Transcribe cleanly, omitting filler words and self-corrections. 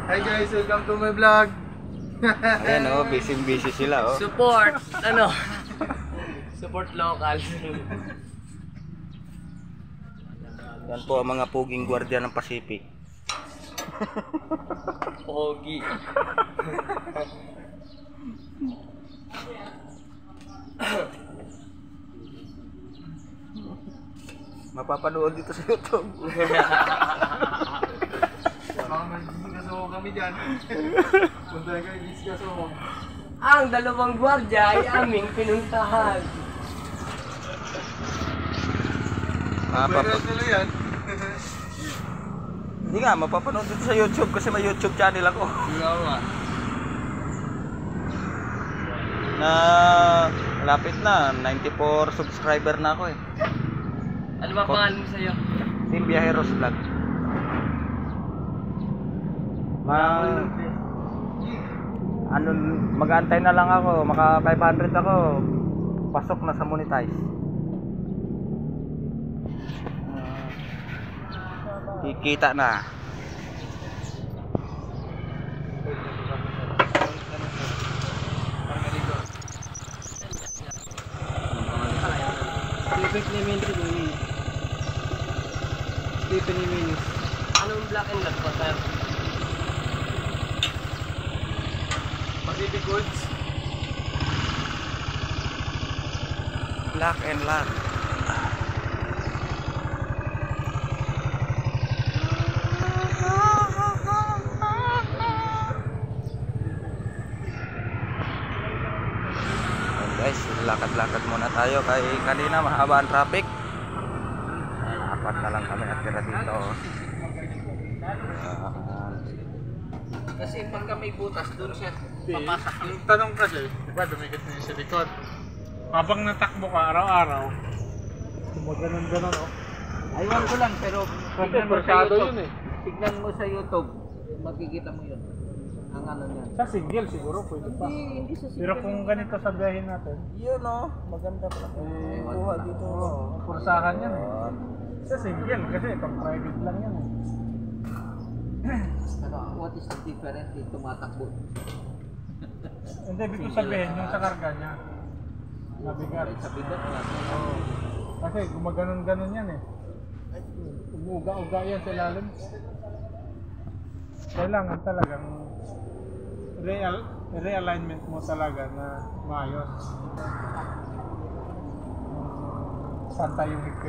Hi guys, welcome to my vlog. Ayan oh, busy sila oh. Support, support local. Yan po ang mga puging gwardiya ng Pacific. Pogi. Mapapanood dito sa YouTube. Baka mag-discuss ako kami dyan. Punta kayo, discuss ako. Ang dalawang gwardya ay aming pinuntahan. Pwede nila yan. Hindi nga, mapapanood dito sa YouTube kasi may YouTube channel ako. Na malapit na, 94 subscriber na ako eh. Ano ba pangalan mo sa'yo? Team Viajeros Vlog. Ano, mag-aantay na lang ako, maka 500 ako. Pasok na sa monetize. Kikita na. Anong black and red po, sir? Pacific Goods. Black and Land. Guys, lakad-lakad muna tayo kay kanina mahaba ang traffic. Apat na lang kami natira dito. Kasi pagka may butas, doon siya papasok. Yung tanong kasi, di ba dumikit na yung sa likod. Habang natakbo ka araw-araw, gumaganon-ganon oh. Aywan ko lang, pero tignan mo sa Masyado YouTube. yun eh. Tignan mo sa YouTube, makikita mo yun. Ang ano niya. Sa single siguro pwede pa. Hindi sa Pero kung ganito sa biyahe natin, Yun oh, maganda pala. Kuha dito. kursahan yan eh. Sa single kasi pang private lang yan eh. Ano, what is the difference in tumatakbo? Hindi, ibig ko sabihin yung sa karga niya. Nabigat. Sa bigat na. Kasi gumaganon-ganon yan eh. Umuga-uga yan sa ilalim. Kailangan talagang realignment mo talaga na maayos. Pantay yung higpit.